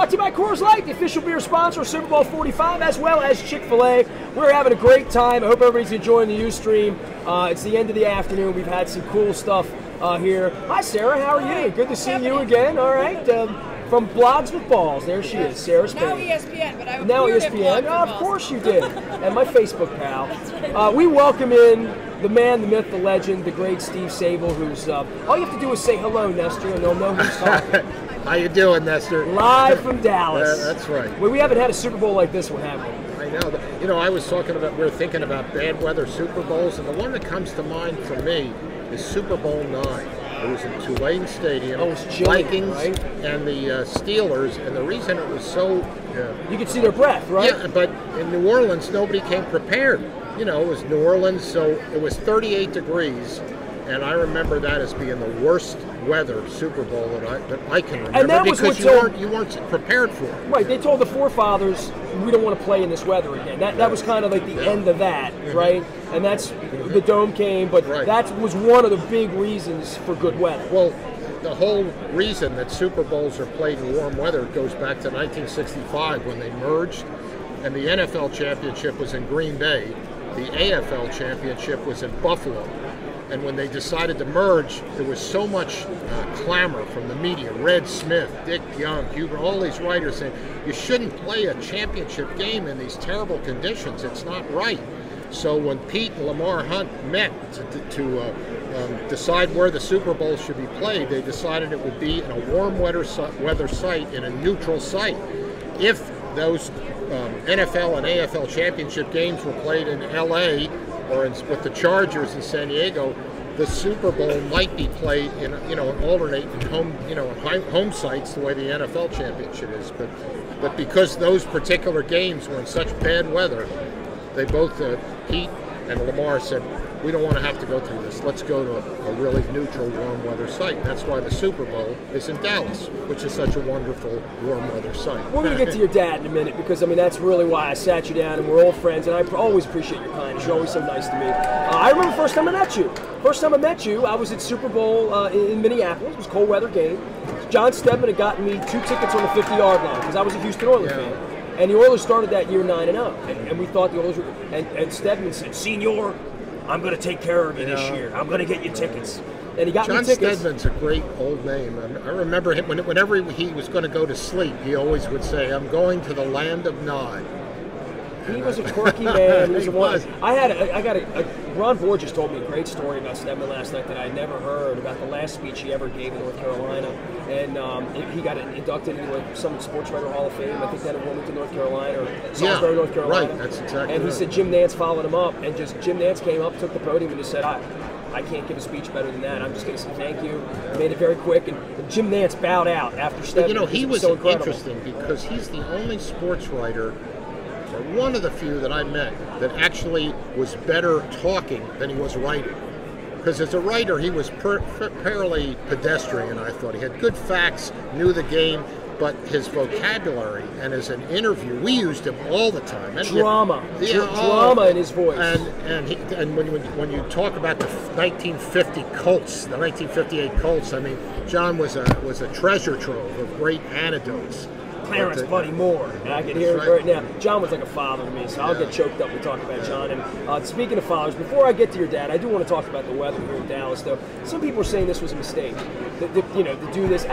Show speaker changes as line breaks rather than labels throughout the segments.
Brought to you by Coors Light, the official beer sponsor of Super Bowl 45, as well as Chick-fil-A. We're having a great time. I hope everybody's enjoying the Ustream. It's the end of the afternoon. We've had some cool stuff here. Hi, Sarah. How are you? Good to see you again. All right. From Blogs with Balls. There she is, Sarah Spain.
Now ESPN, but I
now ESPN. Oh, of course you did. And my Facebook pal. We welcome in the man, the myth, the legend, the great Steve Sabol, who's all you have to do is say hello, Nestor, and they'll know who's talking.
How you doing, Nestor?
Live from Dallas.
That's right.
Well, we haven't had a Super Bowl like this one, have we?
I know. You know, we were thinking about bad weather Super Bowls, and the one that comes to mind for me is Super Bowl 9. It was in Tulane Stadium.
Oh, it was chilly,
Vikings
right?
And the Steelers, and the reason it was so...
you could see their breath, right?
Yeah, but in New Orleans, nobody came prepared. You know, it was New Orleans, so it was 38 degrees, and I remember that as being the worst weather Super Bowl that I can remember,
and that was
because you weren't prepared for it.
Right, they told the forefathers, we don't want to play in this weather again. That was kind of like the end of that, right? And that's, the dome came, but that was one of the big reasons for good weather.
Well, the whole reason that Super Bowls are played in warm weather goes back to 1965 when they merged, and the NFL championship was in Green Bay. The AFL championship was in Buffalo. And when they decided to merge, there was so much clamor from the media. Red Smith, Dick Young, Huber, all these writers saying, you shouldn't play a championship game in these terrible conditions. It's not right. So when Pete and Lamar Hunt met to decide where the Super Bowl should be played, they decided it would be in a warm weather site, in a neutral site. If those NFL and AFL championship games were played in LA or with the Chargers in San Diego, the Super Bowl might be played in alternate home sites the way the NFL championship is. But because those particular games were in such bad weather, they both Pete and Lamar said, we don't want to have to go through this. Let's go to a really neutral, warm weather site. That's why the Super Bowl is in Dallas, which is such a wonderful, warm weather site.
We're going to get to your dad in a minute, because, I mean, that's really why I sat you down, and we're old friends, and I always appreciate your kindness. You're always so nice to me. I remember the first time I met you. First time I met you, I was at Super Bowl in Minneapolis. It was a cold weather game. John Steadman had gotten me 2 tickets on the 50-yard line, because I was a Houston Oilers fan. And the Oilers started that year 9-0, and we thought the Oilers were, and Steadman said, Senior, I'm going to take care of you this year. I'm going to get you tickets. And he got me tickets.
John Steadman's a great old name. I remember him, whenever he was going to go to sleep, he always would say, I'm going to the land of Nod.
He was a quirky man. He was. Ron Borges told me a great story about Steadman last night that I never heard, about the last speech he ever gave in North Carolina. And he got inducted into some Sports Writer Hall of Fame, I think down in Wilmington, North Carolina, or Salisbury, North Carolina.
Right, that's exactly
And he said Jim Nantz followed him up, and Jim Nantz came up, took the podium, and just said, I can't give a speech better than that. I'm just going to say thank you. Made it very quick, and Jim Nantz bowed out after Steadman.
But, he was
so
interesting because he's the only sports writer, or one of the few that I met, that actually was better talking than he was writing. Because as a writer, he was fairly pedestrian, I thought. He had good facts, knew the game, but his vocabulary and as an interview, we used him all the time. And
drama in his voice.
And when you talk about the 1950 Colts, the 1958 Colts, I mean, John was a treasure trove of great anecdotes.
Clarence Buddy Moore, and I can hear it right now. John was like a father to me, so I'll get choked up when we talk about John. And speaking of fathers, before I get to your dad, I do want to talk about the weather here in Dallas, though. Some people are saying this was a mistake, to do this.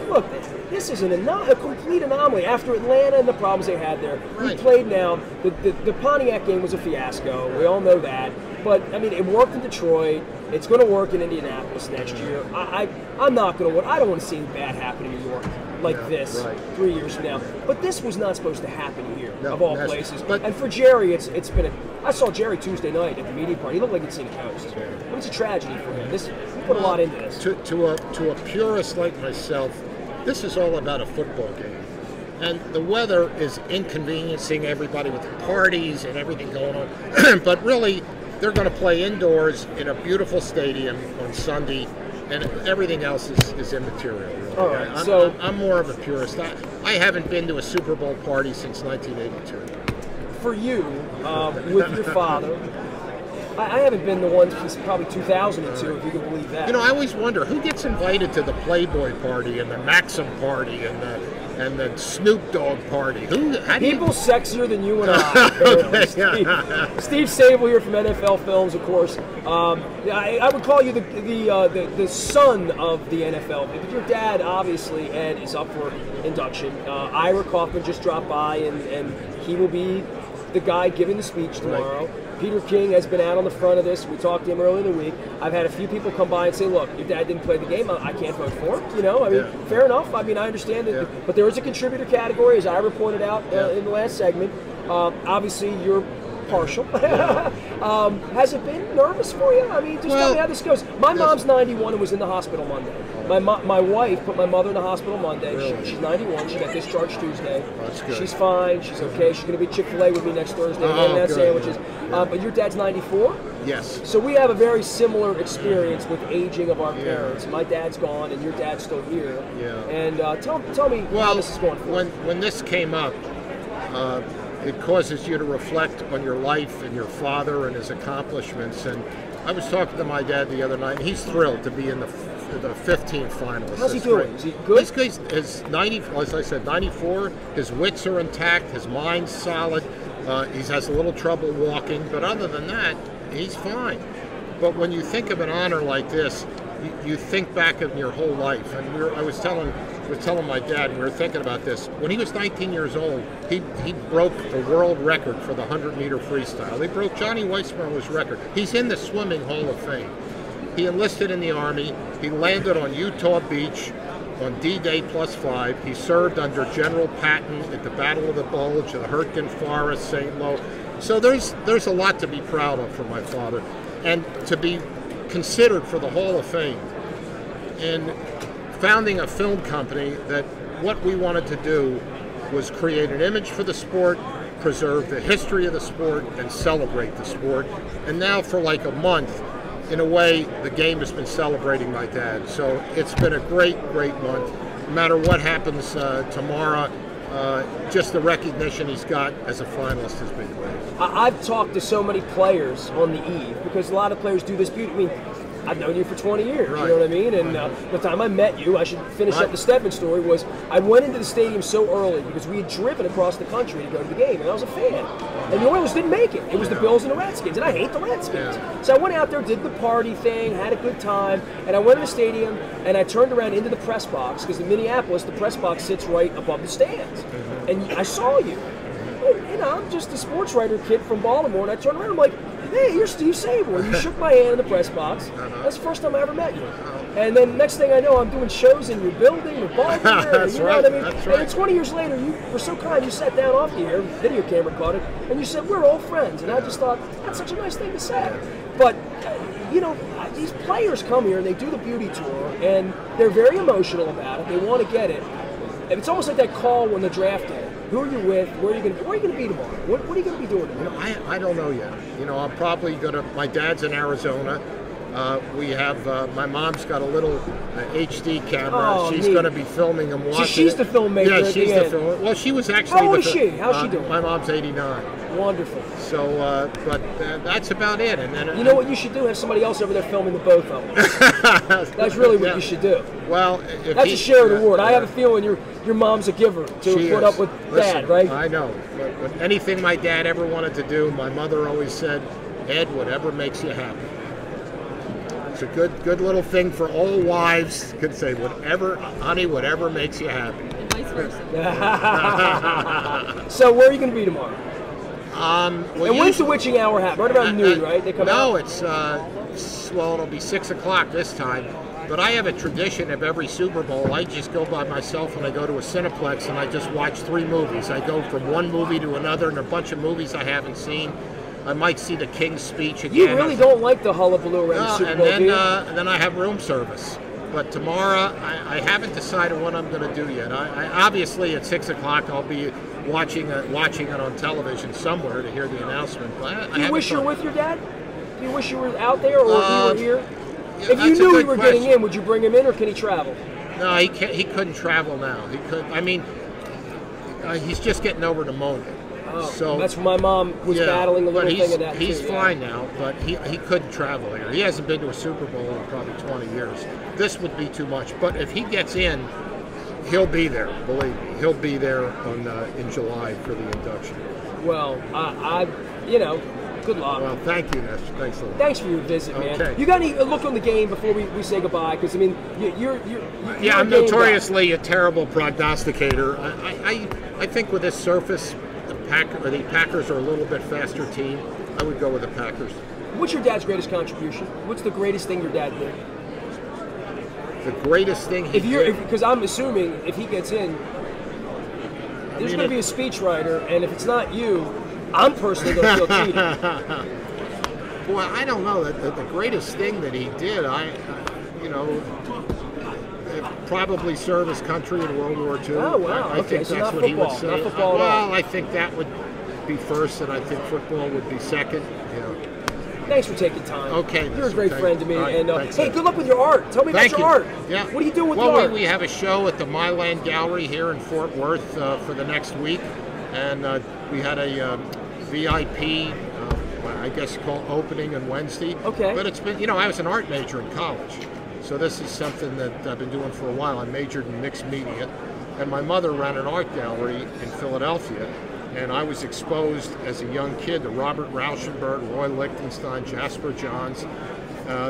Look, this is a complete anomaly after Atlanta and the problems they had there. We played now. The Pontiac game was a fiasco. We all know that. But, I mean, it worked in Detroit. It's going to work in Indianapolis next year. I'm not going to. I don't want to see anything bad happen in New York like this 3 years from now. But this was not supposed to happen here, of all places. And for Jerry, it's been I saw Jerry Tuesday night at the media party. He looked like he'd seen a ghost. It was a tragedy for him. He put a lot into this.
To a purist like myself, this is all about a football game. And the weather is inconveniencing everybody with the parties and everything going on. But really, they're going to play indoors in a beautiful stadium on Sunday, and everything else is immaterial. Really.
All right,
I'm more of a purist. I haven't been to a Super Bowl party since 1982.
For you, with your father, I haven't been the one since probably 2002, if you can believe that.
You know, I always wonder who gets invited to the Playboy party and the Maxim party and the Snoop Dogg party.
People sexier than you and I. Steve Sabol here from NFL Films, of course. I would call you the son of the NFL. But your dad, obviously, Ed, is up for induction. Ira Kaufman just dropped by, and he will be the guy giving the speech tomorrow. Right. Peter King has been out on the front of this. We talked to him earlier in the week. I've had a few people come by and say, look, your dad didn't play the game. I can't vote for him. You know, I mean, fair enough. I mean, I understand that. But there is a contributor category, as Ira pointed out in the last segment. Obviously, you're partial. Has it been nervous for you? I mean, just tell me how this goes. My mom's 91 and was in the hospital Monday. My wife put my mother in the hospital Monday.
Really?
She's 91. She got discharged Tuesday.
That's good.
She's fine. She's okay. She's going to be Chick-fil-A with me next Thursday. Handing out sandwiches. But your dad's 94?
Yes.
So we have a very similar experience with aging of our parents. My dad's gone, and your dad's still here.
Yeah.
And tell me how this is going for you.
When this came up, it causes you to reflect on your life and your father and his accomplishments. And I was talking to my dad the other night, and he's thrilled to be in the 15th finalist.
How's he doing? Is he good?
He's 90, as I said, 94. His wits are intact. His mind's solid. He has a little trouble walking, but other than that, he's fine. But when you think of an honor like this, you think back of your whole life. And I was telling my dad, and we were thinking about this. When he was 19 years old, he broke the world record for the 100-meter freestyle. He broke Johnny Weissmuller's record. He's in the Swimming Hall of Fame. He enlisted in the Army. He landed on Utah Beach on D-Day +5. He served under General Patton at the Battle of the Bulge, the Hurtgen Forest, St. Lo. So there's a lot to be proud of for my father. And to be considered for the Hall of Fame and founding a film company that what we wanted to do was create an image for the sport, preserve the history of the sport, and celebrate the sport. And now for like a month, in a way, the game has been celebrating my dad. So it's been a great, great month. No matter what happens tomorrow, just the recognition he's got as a finalist has been great.
I've talked to so many players on the eve, because a lot of players do this beauty. I mean, I've known you for 20 years,
right.
You know what I mean? And the time I met you, I should finish up the Steadman story, was I went into the stadium so early because we had driven across the country to go to the game, and I was a fan. And the Oilers didn't make it. It was the Bills and the Redskins, and I hate the Redskins. So I went out there, did the party thing, had a good time, and I went to the stadium, and I turned around into the press box, because in Minneapolis, the press box sits right above the stands. And I saw you. You know, I'm just a sports writer kid from Baltimore, and I turned around, I'm like, hey, you're Steve Sabol. You shook my hand in the press box. That's the first time I ever met you. And then next thing I know, I'm doing shows in your building, your Baltimore.
That's
you know
right.
what I mean?
That's right.
And 20 years later, you were so kind, you sat down off the air, video camera caught it, and you said, we're all friends. And I just thought, that's such a nice thing to say. But, you know, these players come here, and they do the beauty tour, and they're very emotional about it. They want to get it. And it's almost like that call when the draft day. Who are you with? Where are you going to be tomorrow? What are you going to be doing tomorrow?
You know, I don't know yet. You know, I'm probably going to. My dad's in Arizona. We have my mom's got a little HD camera.
Oh,
she's going to be filming and watching.
So she's the filmmaker.
Yeah, she's the filmmaker. Well, she was actually.
How old is she? How's she doing?
My mom's 89.
Wonderful.
So, but that's about it. And then
you know what you should do? Have somebody else over there filming the both of them. That's really what you should do.
Well,
that's a shared award. I have a feeling your mom's a giver to put up with Dad, right?
I know. But anything my dad ever wanted to do, my mother always said, Ed, whatever makes you happy. It's a good little thing for all wives. Could say, whatever, honey, whatever makes you happy.
And vice versa.
So where are you going to be tomorrow?
Well,
and when's the witching hour happen? Right around noon, right? They come out?
No, it's well, it'll be 6 o'clock this time. But I have a tradition of every Super Bowl. I just go by myself and I go to a Cineplex and I just watch 3 movies. I go from one movie to another, and a bunch of movies I haven't seen. I might see the King's Speech again.
You really don't like the hullabaloo around the Super Bowl, do you?
And then I have room service. But tomorrow, I haven't decided what I'm going to do yet. I obviously at 6 o'clock I'll be watching it on television somewhere to hear the announcement. But
do you wish you were with your dad? Do you wish you were out there, or if you were here?
Yeah,
if you knew you were getting in, would you bring him in, or can he travel?
No, he can't. He couldn't travel now. He could. I mean, he's just getting over pneumonia.
Oh,
so
that's when my mom was battling a little thing of that
he's
too.
fine now, but he couldn't travel here. He hasn't been to a Super Bowl in probably 20 years. This would be too much. But if he gets in, he'll be there. Believe me, he'll be there in July for the induction.
Well, good luck.
Well, thank you, Nash. Thanks a lot.
Thanks for your visit, man.
Okay.
You got any look on the game before we say goddbye? Because I mean, you're
I'm notoriously a terrible prognosticator. I think with this surface, the Packers are a little bit faster team. I would go with the Packers.
What's your dad's greatest contribution? What's the greatest thing your dad did?
The greatest thing he did?
Because I'm assuming if he gets in, there's going to be a speechwriter, and if it's not you, I'm personally going to feel cheated.
Boy, I don't know. The greatest thing that he did, probably serve his country in World War II.
Oh, wow.
I think
so
that's
not
what
football.
he would say.
Not football at all.
Well, I think that would be first, and I think football would be second.
Thanks for taking time.
Okay.
You're a great friend to me.
Right,
and
thanks,
hey, good luck with your art. Tell me about your art.
Yeah.
What do you do with
your
art?
Well, we have a show at the Myland Gallery here in Fort Worth for the next week. And we had a VIP, I guess, called opening on Wednesday.
Okay.
But it's been, I was an art major in college. So this is something that I've been doing for a while. I majored in mixed media. And my mother ran an art gallery in Philadelphia. And I was exposed as a young kid to Robert Rauschenberg, Roy Lichtenstein, Jasper Johns.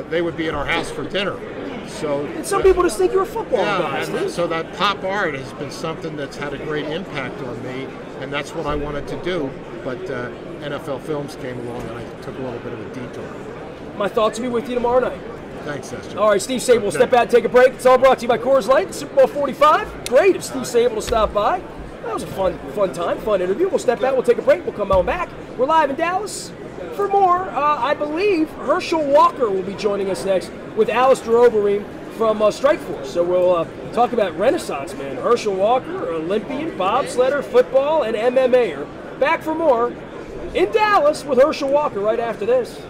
They would be at our house for dinner. So
and some people just think you're a football guy.
And so that pop art has been something that's had a great impact on me, and that's what I wanted to do. But NFL Films came along, and I took a little bit of a detour.
My thoughts will be with you tomorrow night.
Thanks, Esther.
All right, Steve Sabol will step out and take a break. It's all brought to you by Coors Light, Super Bowl 45. Great of Steve Sabol to stop by. That was a fun time, fun interview. We'll step out, we'll take a break, we'll come on back. We're live in Dallas. For more, I believe Herschel Walker will be joining us next with Alistair Overeem from Strikeforce. So we'll talk about Renaissance man. Herschel Walker, Olympian, bobsledder, football, and MMA. Back for more in Dallas with Herschel Walker right after this.